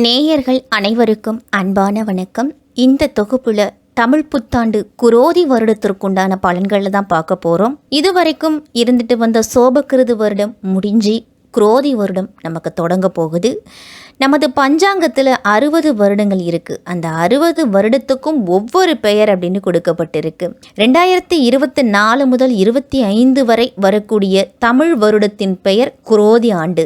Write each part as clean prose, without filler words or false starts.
நேயர்கள் அனைவருக்கும் அன்பான வணக்கம். இந்த தொகுப்புல தமிழ் புத்தாண்டு குரோதி வருடத்திற்குண்டான பலன்களை தான் பார்க்க போகிறோம். இதுவரைக்கும் இருந்துட்டு வந்த சோபகிருது வருடம் முடிஞ்சு குரோதி வருடம் நமக்கு தொடங்க போகுது. நமது பஞ்சாங்கத்தில் 60 வருடங்கள் இருக்குது. அந்த 60 வருடத்துக்கும் ஒவ்வொரு பெயர் அப்படின்னு கொடுக்கப்பட்டிருக்கு. 2024 முதல் 25 வரை வரக்கூடிய தமிழ் வருடத்தின் பெயர் குரோதி ஆண்டு.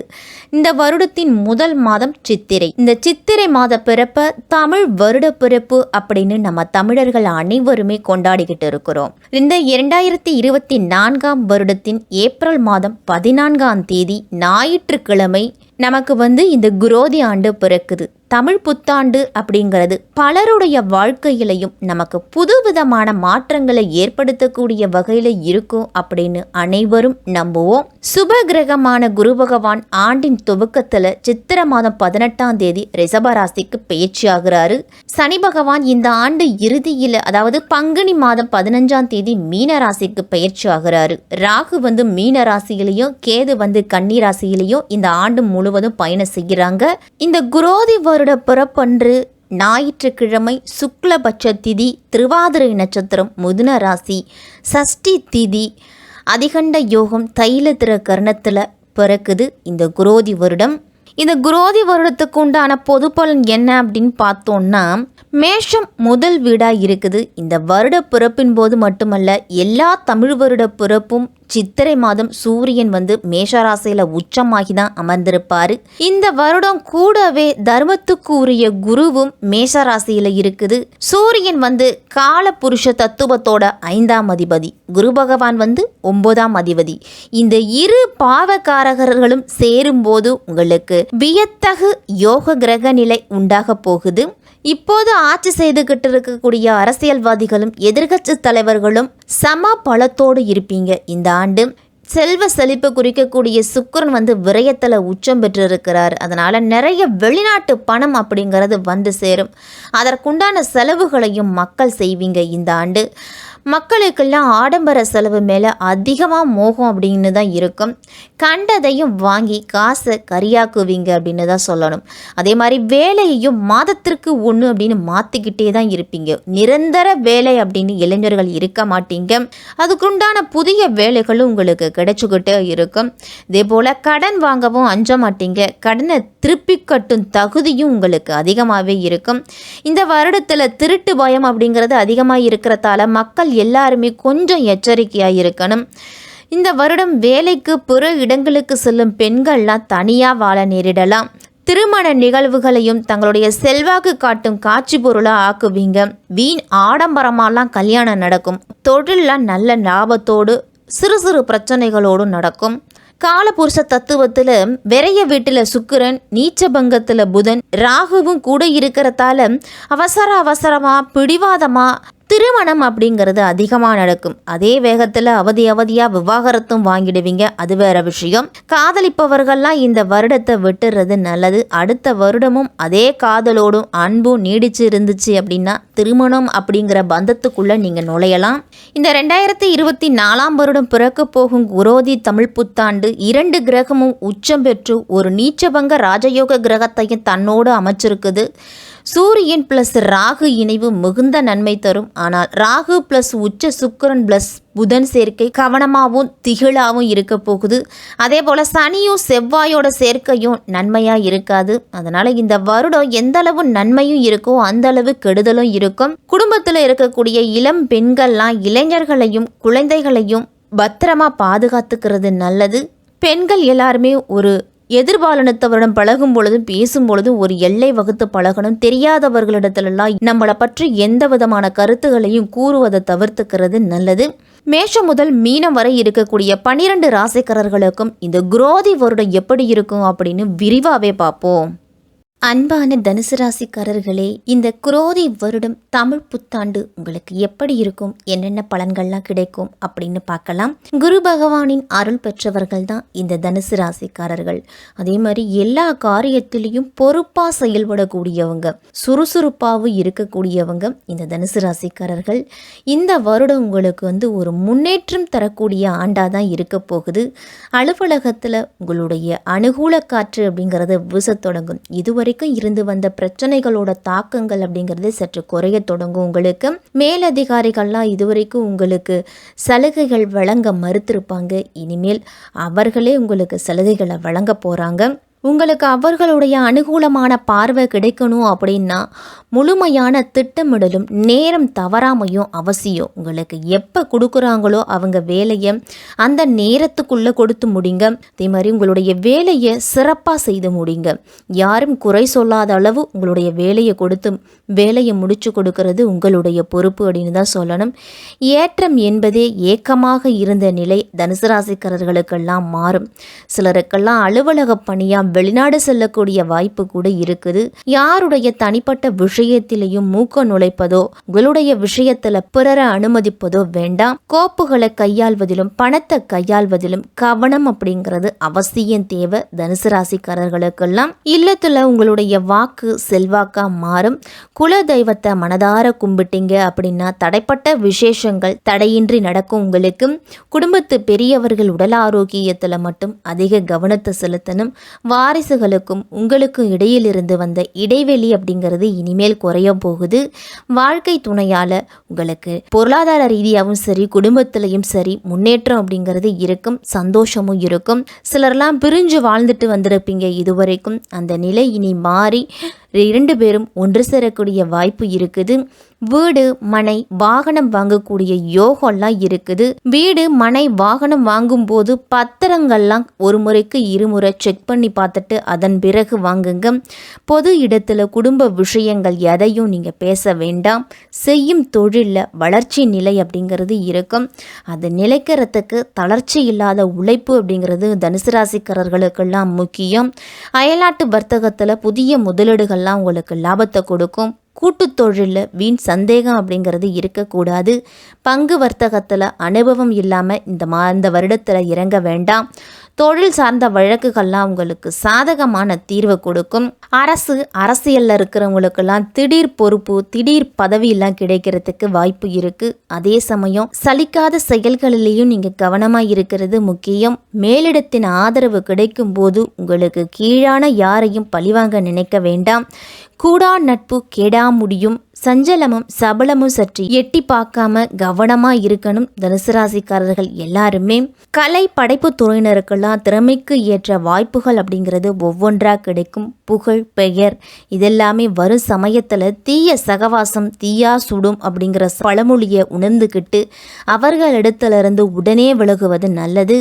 இந்த வருடத்தின் முதல் மாதம் சித்திரை. இந்த சித்திரை மாத பிறப்பை தமிழ் வருட பிறப்பு அப்படின்னு நம்ம தமிழர்கள் அனைவருமே கொண்டாடிக்கிட்டு இருக்கிறோம். இந்த 2024 வருடத்தின் ஏப்ரல் மாதம் 14 தேதி ஞாயிற்றுக்கிழமை நமக்கு இந்த குரோதி ஆண்டு பிறக்குது. தமிழ் புத்தாண்டு அப்படிங்கிறது பலருடைய வாழ்க்கையிலையும் நமக்கு புதுவிதமான மாற்றங்களை ஏற்படுத்தக்கூடிய வகையில் இருக்கும் அப்படின்னு அனைவரும் நம்புவோம். சுப கிரகமான குரு பகவான் ஆண்டின் துவக்கத்தில் சித்திரை மாதம் 18 தேதி ரிஷபராசிக்கு பயிற்சி ஆகிறாரு. சனி பகவான் இந்த ஆண்டு இறுதியில், அதாவது பங்குனி மாதம் 15 தேதி மீன ராசிக்கு பயிற்சி ஆகிறாரு. ராகு மீன ராசியிலையும் கேது கன்னி ராசியிலையும் இந்த ஆண்டு முழுவதும் பயணம் செய்கிறாங்க. இந்த குரோதி வருட பிறப்பன்று ஞாயிற்றுக்கிழமை சுக்லபட்ச திதி, திருவாதிரை நட்சத்திரம், மிதுன ராசி, சஷ்டி திதி, அதிகண்ட யோகம், தைலத்திர கர்ணத்தில் பிறக்குது இந்த குரோதி வருடம். இந்த குரோதி வருடத்துக்கு உண்டான பொது பலன் என்ன அப்படின்னு பார்த்தோம்னா, மேஷம் முதல் வீடாக இருக்குது. இந்த வருட பிறப்பின் போது மட்டுமல்ல, எல்லா தமிழ் வருட பிறப்பும் சித்திரை மாதம் சூரியன் மேஷராசியில் உச்சமாகி தான் அமர்ந்திருப்பார். இந்த வருடம் கூடவே தர்மத்துக்கு உரிய குருவும் மேஷராசியில் இருக்குது. சூரியன் கால புருஷ தத்துவத்தோட 5ஆம் அதிபதி, குரு பகவான் 9ஆம் அதிபதி. இந்த இரு பாவகாரகர்களும் சேரும்போது உங்களுக்கு வியத்தகு யோக கிரக நிலை உண்டாக போகுது. இப்போது ஆட்சி செய்துகிட்டு இருக்கக்கூடிய அரசியல்வாதிகளும் எதிர்க்கட்சி தலைவர்களும் சம பலத்தோடு இருப்பீங்க. இந்த ஆண்டு செல்வ செழிப்பு குறிக்கக்கூடிய சுக்கிரன் விரயத்தில் உச்சம் பெற்றிருக்கிறார். அதனால் நிறைய வெளிநாட்டு பணம் அப்படிங்கிறது சேரும். அதற்குண்டான செலவுகளையும் மக்கள் செய்வீங்க. இந்த ஆண்டு மக்களுக்கெல்லாம் ஆடம்பர செலவு மேலே அதிகமாக மோகம் அப்படின்னு தான் இருக்கும். கண்டதையும் வாங்கி காசை கரியாக்குவீங்க அப்படின்னு தான் சொல்லணும். அதே மாதிரி வேலையையும் மாதத்திற்கு 1 அப்படின்னு மாற்றிக்கிட்டே தான் இருப்பீங்க. நிரந்தர வேலை அப்படின்னு இளைஞர்கள் இருக்க மாட்டீங்க. அதுக்குண்டான புதிய வேலைகளும் உங்களுக்கு கிடைச்சிக்கிட்டே இருக்கும். இதே போல் கடன் வாங்கவும் அஞ்ச மாட்டீங்க. கடனை திருப்பி கட்டும் தகுதியும் உங்களுக்கு அதிகமாகவே இருக்கும். இந்த வருடத்தில் திருட்டு பயம் அப்படிங்கிறது அதிகமாக இருக்கிறதால மக்கள் எல்லாருமே கொஞ்சம் எச்சரிக்கையாக இருக்கணும். இந்த வருடம் வேலைக்கு பிற இடங்களுக்கு செல்லும் பெண்கள்லாம் தனியாக வாழ நேரிடலாம். திருமண நிகழ்வுகளையும் தங்களுடைய செல்வாக்கு காட்டும் காட்சி பொருளாக ஆக்குவீங்க. வீண் ஆடம்பரமாலாம் கல்யாணம் நடக்கும். தொழிலெலாம் நல்ல லாபத்தோடு சிறு சிறு பிரச்சனைகளோடு நடக்கும். காலபுருஷ தத்துவத்தில் விரைய வீட்டில் சுக்கிரன், நீச்சபங்கத்தில் புதன், ராகுவும் கூட இருக்கிறதால அவசரமாக பிடிவாதமாக திருமணம் அப்படிங்கிறது அதிகமாக நடக்கும். அதே வேகத்தில் அவதியாக விவாகரத்தும் வாங்கிடுவீங்க. அது வேற விஷயம். காதலிப்பவர்கள்லாம் இந்த வருடத்தை விட்டுறது நல்லது. அடுத்த வருடமும் அதே காதலோடும் அன்பும் நீடிச்சு இருந்துச்சு அப்படின்னா திருமணம் அப்படிங்கிற பந்தத்துக்குள்ளே நீங்கள் நுழையலாம். இந்த 2024 வருடம் பிறக்க போகும் குரோதி தமிழ் புத்தாண்டு 2 கிரகமும் உச்சம் பெற்று ஒரு நீச்சபங்க ராஜயோக கிரகத்தையும் தன்னோடு அமைச்சிருக்குது. சூரியன் பிளஸ் ராகு இணைவு மிகுந்த நன்மை தரும். ஆனால் ராகு பிளஸ் உச்ச சுக்கிரன் பிளஸ் புதன் சேர்க்கை கவனமாகவும் திகிலாகவும் இருக்க போகுது. அதே போல் சனியும் செவ்வாயோட சேர்க்கையும் நன்மையாக இருக்காது. அதனால் இந்த வருடம் எந்த அளவு நன்மையும் இருக்கோ அந்த அளவு கெடுதலும் இருக்கும். குடும்பத்தில் இருக்கக்கூடிய இளம் பெண்கள்லாம் இளைஞர்களையும் குழந்தைகளையும் பத்திரமா பாதுகாத்துக்கிறது நல்லது. பெண்கள் எல்லாருமே ஒரு எதிர்பாலனத்தவரிடம் பழகும் பொழுதும் பேசும் பொழுதும் ஒரு எல்லை வகுத்து பழகணும். தெரியாதவர்களிடத்திலெல்லாம் நம்மளை பற்றி எந்த விதமான கருத்துகளையும் கூறுவதை தவிர்த்துக்கிறது நல்லது. மேஷம் முதல் மீனம் வரை இருக்கக்கூடிய 12 ராசிக்காரர்களுக்கும் இந்த குரோதி வருடம் எப்படி இருக்கும் அப்படின்னு விரிவாகவே பார்ப்போம். அன்பான தனுசு ராசிக்காரர்களே, இந்த குரோதி வருடம் தமிழ் புத்தாண்டு உங்களுக்கு எப்படி இருக்கும், என்னென்ன பலன்கள்லாம் கிடைக்கும் அப்படின்னு பார்க்கலாம். குரு பகவானின் அருள் பெற்றவர்கள் தான் இந்த தனுசு ராசிக்காரர்கள். அதே மாதிரி எல்லா காரியத்திலையும் பொறுப்பாக செயல்படக்கூடியவங்க, சுறுசுறுப்பாகவும் இருக்கக்கூடியவங்க இந்த தனுசு ராசிக்காரர்கள். இந்த வருடம் உங்களுக்கு ஒரு முன்னேற்றம் தரக்கூடிய ஆண்டாக தான் இருக்க போகுது. அலுவலகத்தில் உங்களுடைய அனுகூல காற்று அப்படிங்கிறத வீசத் தொடங்கும். இதுவரை இதுவரைக்கும் இருந்து வந்த பிரச்சனைகளோட தாக்கங்கள் அப்படிங்கிறது சற்று குறைய தொடங்கும். உங்களுக்கு மேலதிகாரிகள்லாம் இதுவரைக்கும் உங்களுக்கு சலுகைகள் வழங்க மறுத்திருப்பாங்க. இனிமேல் அவர்களே உங்களுக்கு சலுகைகளை வழங்க போகிறாங்க. உங்களுக்கு அவர்களுடைய அனுகூலமான பார்வை கிடைக்கணும் அப்படின்னா முழுமையான திட்டமிடலும் நேரம் தவறாமையும் அவசியம். உங்களுக்கு எப்போ கொடுக்குறாங்களோ அவங்க வேலையை அந்த நேரத்துக்குள்ளே கொடுத்து முடிங்க. அதே மாதிரி உங்களுடைய வேலையை சிறப்பாக செய்து முடிங்க. யாரும் குறை சொல்லாத அளவு உங்களுடைய வேலையை கொடுத்து வேலையை முடிச்சு கொடுக்கறது உங்களுடைய பொறுப்பு அப்படின்னு தான் சொல்லணும். ஏற்றம் என்பதே ஏக்கமாக இருந்த நிலை தனுசு ராசிக்காரர்களுக்கெல்லாம் மாறும். சிலருக்கெல்லாம் அலுவலக பணியாக வெளிநாடு செல்லக்கூடிய வாய்ப்பு கூட இருக்குது. யாருடைய தனிப்பட்ட விஷயத்திலையும் மூக்க நுழைப்பதோ உங்களுடைய விஷயத்துல பிறரை அனுமதிப்பதோ வேண்டாம். கோப்புகளை கையாள்வதிலும் பணத்தை கையாள்வதிலும் கவனம் அப்படிங்கிறது அவசியம் தேவை. தனுசு ராசிக்காரர்களுக்கெல்லாம் இல்லத்துல உங்களுடைய வாக்கு செல்வாக்கா மாறும். குல தெய்வத்தை மனதார கும்பிட்டீங்க அப்படின்னா தடைப்பட்ட விசேஷங்கள் தடையின்றி நடக்கும். உங்களுக்கு குடும்பத்து பெரியவர்கள் உடல் ஆரோக்கியத்துல மட்டும் அதிக கவனத்தை செலுத்தணும். வாரிசுகளுக்கும் உங்களுக்கும் இடையில் இருந்து வந்த இடைவெளி அப்படிங்கிறது இனிமேல் குறைய போகுது. வாழ்க்கை துணையால உங்களுக்கு பொருளாதார ரீதியாகவும் சரி குடும்பத்திலையும் சரி முன்னேற்றம் அப்படிங்கிறது இருக்கும். சந்தோஷமும் இருக்கும். சிலர்லாம் பிரிஞ்சு வாழ்ந்துட்டு வந்திருப்பீங்க இதுவரைக்கும். அந்த நிலை இனி மாறி 2 பேரும் ஒன்று சேரக்கூடிய வாய்ப்பு இருக்குது. வீடு மனை வாகனம் வாங்கக்கூடிய யோகம்லாம் இருக்குது. வீடு மனை வாகனம் வாங்கும் போது பத்திரங்கள்லாம் ஒரு முறைக்கு இருமுறை செக் பண்ணி பார்த்துட்டு அதன் பிறகு வாங்குங்க. பொது இடத்துல குடும்ப விஷயங்கள் எதையும் நீங்க பேச வேண்டாம். செய்யும் தொழிலில் வளர்ச்சி நிலை அப்படிங்கிறது இருக்கும். அது நிலைக்கிறதுக்கு தளர்ச்சி இல்லாத உழைப்பு அப்படிங்கிறது தனுசு ராசிக்காரர்களுக்கெல்லாம் முக்கியம். அயல்நாட்டு வர்த்தகத்தில் புதிய முதலீடுகள்லாம் உங்களுக்கு லாபத்தை கொடுக்கும். கூட்டு தொழிலில் வீண் சந்தேகம் அப்படிங்கிறது இருக்கக்கூடாது. பங்கு வர்த்தகத்தில் அனுபவம் இல்லாமல் இந்த வருடத்தில் இறங்க வேண்டாம். தொழில் சார்ந்த வழக்குகள்லாம் உங்களுக்கு சாதகமான தீர்வை கொடுக்கும். அரசியலில் இருக்கிறவங்களுக்கெல்லாம் திடீர் பொறுப்பு திடீர் பதவியெல்லாம் கிடைக்கிறதுக்கு வாய்ப்பு இருக்கு. அதே சமயம் சலிக்காத செயல்களிலேயும் நீங்க கவனமா இருக்கிறது முக்கியம். மேலிடத்தின் ஆதரவு கிடைக்கும் போது உங்களுக்கு கீழான யாரையும் பழிவாங்க நினைக்க வேண்டாம். கூடா நட்பு கேடா முடியும். சஞ்சலமும் சபலமும் சற்று எட்டி பார்க்காம கவனமா இருக்கணும். தனுசு ராசிக்காரர்கள் எல்லாருமே கலை படைப்பு துறையினருக்கெல்லாம் திறமைக்கு ஏற்ற வாய்ப்புகள் அப்படிங்கிறது ஒவ்வொன்றா கிடைக்கும். புகழ் பெயர் இதெல்லாமே வரும் சமயத்துல தீய சகவாசம் தீயா சுடும் அப்படிங்கிற பழமொழியை உணர்ந்துக்கிட்டு அவர்களிடத்திலிருந்து உடனே விலகுவது நல்லது.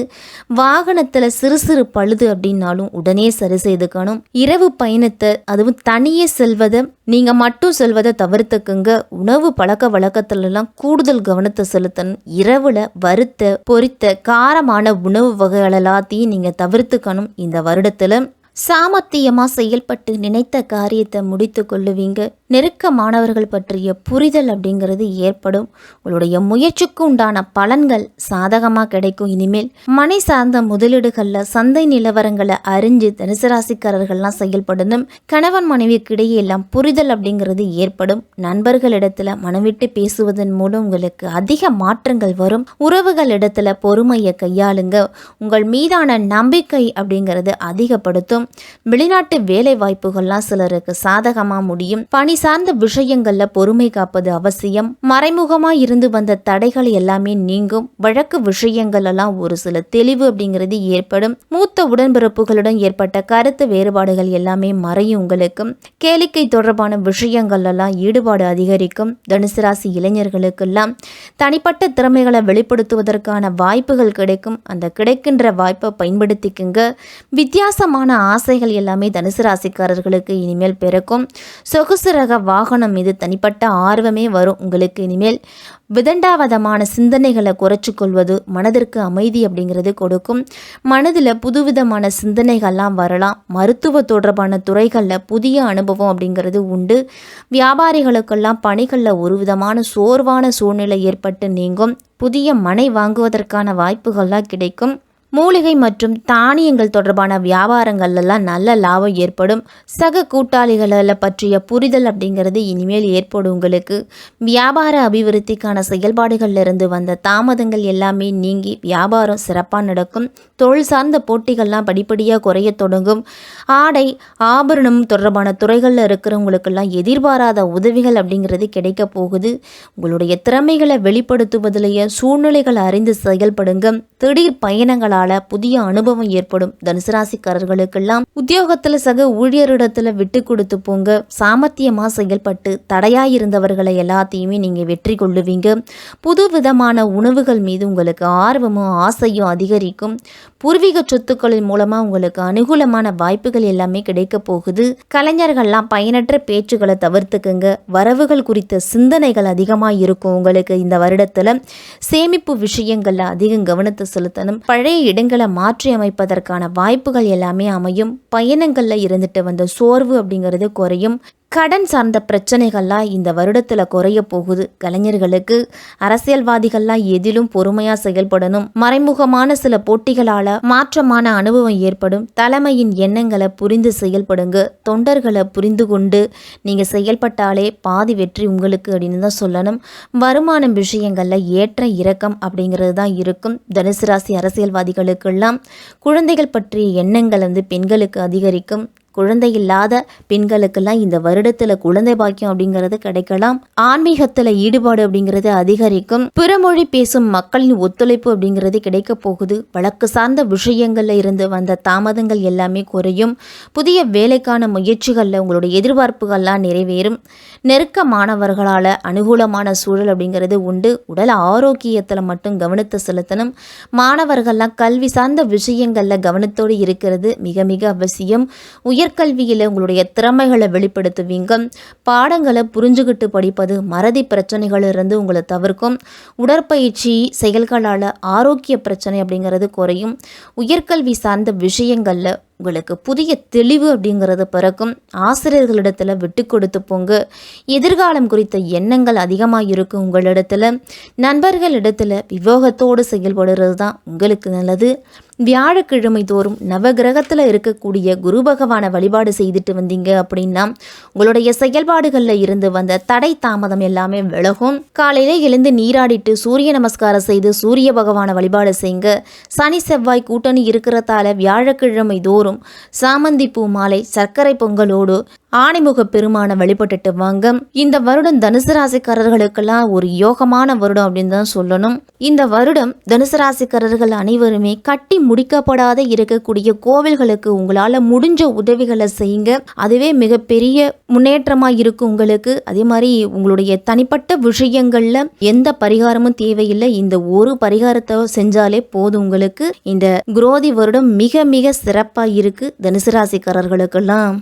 வாகனத்துல சிறு சிறு பழுது அப்படின்னாலும் உடனே சரி செய்துக்கணும். இரவு பயணத்தை அதுவும் தனியே செல்வதை நீங்க மட்டும் செல்வதை தவிர்த்துக்குங்க. உணவு பழக்க வழக்கத்துலலாம் கூடுதல் கவனத்தை செலுத்தணும். இரவுல வறுத்த பொரித்த காரமான உணவு வகைகள் எல்லாத்தையும் நீங்க தவிர்த்துக்கணும். இந்த வருடத்துல சாமர்த்தியமாக செயல்பட்டு நினைத்த காரியத்தை முடித்து கொள்ளுவீங்க. நெருக்கமானவர்கள் பற்றிய புரிதல் அப்படிங்கிறது ஏற்படும். உங்களுடைய முயற்சிக்கு உண்டான பலன்கள் சாதகமாக கிடைக்கும். இனிமேல் மனை சார்ந்த முதலீடுகளில் சந்தை நிலவரங்களை அறிஞ்சு தனுசு ராசிக்காரர்கள்லாம் செயல்படணும். கணவன் மனைவிக்கு இடையே எல்லாம் புரிதல் அப்படிங்கிறது ஏற்படும். நண்பர்களிடத்துல மனவிட்டு பேசுவதன் மூலம் உங்களுக்கு அதிக மாற்றங்கள் வரும். உறவுகளிடத்துல பொறுமையை கையாளுங்க. உங்கள் மீதான நம்பிக்கை அப்படிங்கிறது அதிகப்படுத்தும். வெளிநாட்டு வேலை வாய்ப்புகள்லாம் சிலருக்கு சாதகமா முடியும். பணி சார்ந்த விஷயங்கள்ல பொறுமை காப்பது அவசியம். மறைமுகமா இருந்து வந்த தடைகள் எல்லாமே நீங்கும். வழக்கு விஷயங்கள் எல்லாம் ஒரு சில தெளிவு அப்படிங்கிறது ஏற்படும். மூத்த உடன்பிறப்புகளுடன் ஏற்பட்ட கருத்து வேறுபாடுகள் எல்லாமே மறையும். உங்களுக்கு கேளிக்கை தொடர்பான விஷயங்கள் எல்லாம் ஈடுபாடு அதிகரிக்கும். தனுசு ராசி இளைஞர்களுக்கெல்லாம் தனிப்பட்ட திறமைகளை வெளிப்படுத்துவதற்கான வாய்ப்புகள் கிடைக்கும். அந்த கிடைக்கின்ற வாய்ப்பை பயன்படுத்திக்குங்க. வித்தியாசமான ஆசைகள் எல்லாமே தனுசு ராசிக்காரர்களுக்கு இனிமேல் பிறக்கும். சொகுசு ரக வாகனம் மீது தனிப்பட்ட ஆர்வமே வரும். உங்களுக்கு இனிமேல் விதண்டாவதமான சிந்தனைகளை குறைச்சி கொள்வது மனதிற்கு அமைதி அப்படிங்கிறது கொடுக்கும். மனதில் புதுவிதமான சிந்தனைகள்லாம் வரலாம். மருத்துவ தொடர்பான துறைகளில் புதிய அனுபவம் அப்படிங்கிறது உண்டு. வியாபாரிகளுக்கெல்லாம் பணிகளில் ஒரு விதமான சோர்வான சூழ்நிலை ஏற்பட்டு நீங்கும். புதிய மனை வாங்குவதற்கான வாய்ப்புகள்லாம் கிடைக்கும். மூலிகை மற்றும் தானியங்கள் தொடர்பான வியாபாரங்கள் எல்லாம் நல்ல லாபம் ஏற்படும். சக கூட்டாளிகளை பற்றிய புரிதல் அப்படிங்கிறது இனிமேல் ஏற்படும். உங்களுக்கு வியாபார அபிவிருத்திக்கான செயல்பாடுகள்ல இருந்து வந்த தாமதங்கள் எல்லாமே நீங்கி வியாபாரம் சிறப்பாக நடக்கும். தொழில் சார்ந்த போட்டிகள்லாம் படிப்படியாக குறைய தொடங்கும். ஆடை ஆபரணம் தொடர்பான துறைகளில் இருக்கிறவங்களுக்கெல்லாம் எதிர்பாராத உதவிகள் அப்படிங்கிறது கிடைக்க போகுது. உங்களுடைய திறமைகளை வெளிப்படுத்துவதிலேயே சூழ்நிலைகளை அறிந்து செயல்படுங்க. திடீர் பயணங்களால் புதிய அனுபவம் ஏற்படும். தனுசு ராசிக்காரர்களுக்கெல்லாம் உத்தியோகத்தில் சக ஊழியரிடத்தில் விட்டு கொடுத்து போங்க. சாமர்த்தியமாக செயல்பட்டு தடையாயிருந்தவர்களை எல்லாத்தையுமே நீங்கள் வெற்றி கொள்ளுவீங்க. புது விதமான உணவுகள் மீது உங்களுக்கு ஆர்வமும் ஆசையும் அதிகரிக்கும். பூர்வீக சொத்துக்களின் மூலமாக உங்களுக்கு அனுகூலமான வாய்ப்புகள் எல்லாமே கிடைக்க போகுது. கலைஞர்கள்லாம் பயனற்ற பேச்சுகளை தவிர்த்துக்குங்க. வரவுகள் குறித்த சிந்தனைகள் அதிகமாக இருக்கும். உங்களுக்கு இந்த வருடத்தில் சேமிப்பு விஷயங்களில் அதிகம் கவனத்தை செலுத்தணும். பழைய இடங்களை மாற்றி அமைப்பதற்கான வாய்ப்புகள் எல்லாமே அமையும். பயணங்களில் இருந்துட்டு வந்த சோர்வு அப்படிங்கிறது குறையும். கடன் சார்ந்த பிரச்சனைகள்லாம் இந்த வருடத்தில் குறைய போகுது. கலைஞர்களுக்கு அரசியல்வாதிகள்லாம் எதிலும் பொறுமையாக செயல்படணும். மறைமுகமான சில போட்டிகளால் மாற்றமான அனுபவம் ஏற்படும். தலைமையின் எண்ணங்களை புரிந்து செயல்படுங்க. தொண்டர்களை புரிந்து கொண்டு நீங்கள் செயல்பட்டாலே பாதி வெற்றி உங்களுக்கு அப்படின்னு தான் சொல்லணும். வருமானம் விஷயங்களில் ஏற்ற இறக்கம் அப்படிங்கிறது தான் இருக்கும். தனுசு ராசி அரசியல்வாதிகளுக்கெல்லாம் குழந்தைகள் பற்றிய எண்ணங்கள் பெண்களுக்கு அதிகரிக்கும். குழந்தை இல்லாத பெண்களுக்கெல்லாம் இந்த வருடத்தில் குழந்தை பாக்கியம் அப்படிங்கிறது கிடைக்கலாம். ஆன்மீகத்தில் ஈடுபாடு அப்படிங்கிறது அதிகரிக்கும். பிறமொழி பேசும் மக்களின் ஒத்துழைப்பு அப்படிங்கிறது கிடைக்க போகுது. வழக்கு சார்ந்த விஷயங்களில் இருந்து வந்த தாமதங்கள் எல்லாமே குறையும். புதிய வேலைக்கான முயற்சிகளில் உங்களுடைய எதிர்பார்ப்புகள்லாம் நிறைவேறும். நெருக்கமானவர்களால் அனுகூலமான சூழல் அப்படிங்கிறது உண்டு. உடல் ஆரோக்கியத்தில் மட்டும் கவனத்தை செலுத்தணும். மாணவர்கள்லாம் கல்வி சார்ந்த விஷயங்களில் கவனத்தோடு இருக்கிறது மிக மிக அவசியம். உயர்கல்வியில் உங்களுடைய திறமைகளை வெளிப்படுத்துவீங்க. பாடங்களை புரிஞ்சுக்கிட்டு படிப்பது மறதி பிரச்சனைகளிலிருந்து உங்களை தவிர்க்கும். உடற்பயிற்சி செயல்களால் ஆரோக்கிய பிரச்சனை அப்படிங்கிறது குறையும். உயர்கல்வி சார்ந்த விஷயங்களில் உங்களுக்கு புதிய தெளிவு அப்படிங்கிறது பிறக்கும். ஆசிரியர்களிடத்தில் விட்டு கொடுத்து போங்க. எதிர்காலம் குறித்த எண்ணங்கள் அதிகமாக இருக்கும் உங்களிடத்தில். நண்பர்களிடத்தில் விவேகத்தோடு செயல்படுறது தான் உங்களுக்கு நல்லது. வியாழக்கிழமை தோறும் நவகிரகத்தில் இருக்கக்கூடிய குரு பகவானை வழிபாடு செய்துட்டு வந்தீங்க அப்படின்னா உங்களுடைய செயல்பாடுகளில் இருந்து வந்த தடை தாமதம் எல்லாமே விலகும். காலையில் எழுந்து நீராடிட்டு சூரிய நமஸ்காரம் செய்து சூரிய பகவானை வழிபாடு செய்யுங்க. சனி செவ்வாய் கூட்டணி இருக்கிறதால வியாழக்கிழமை தோறும் சாமந்தி பூ மாலை சர்க்கரை பொங்கலோடு ஆணைமுக பெருமான வழிபட்டுட்டு வாங்க. இந்த வருடம் தனுசு ராசிக்காரர்களுக்கெல்லாம் ஒரு யோகமான வருடம் அப்படின்னு தான் சொல்லணும். இந்த வருடம் தனுசு ராசிக்காரர்கள் அனைவருமே கட்டி முடிக்கப்படாத இருக்கக்கூடிய கோவில்களுக்கு உங்களால் முடிஞ்ச உதவிகளை செய்யுங்க. அதுவே மிகப்பெரிய முன்னேற்றமாக இருக்கும் உங்களுக்கு. அதே மாதிரி உங்களுடைய தனிப்பட்ட விஷயங்கள்ல எந்த பரிகாரமும் தேவையில்லை. இந்த ஒரு பரிகாரத்தை செஞ்சாலே போதும் உங்களுக்கு. இந்த குரோதி வருடம் மிக மிக சிறப்பாக இருக்கு தனுசு ராசிக்காரர்களுக்கெல்லாம்.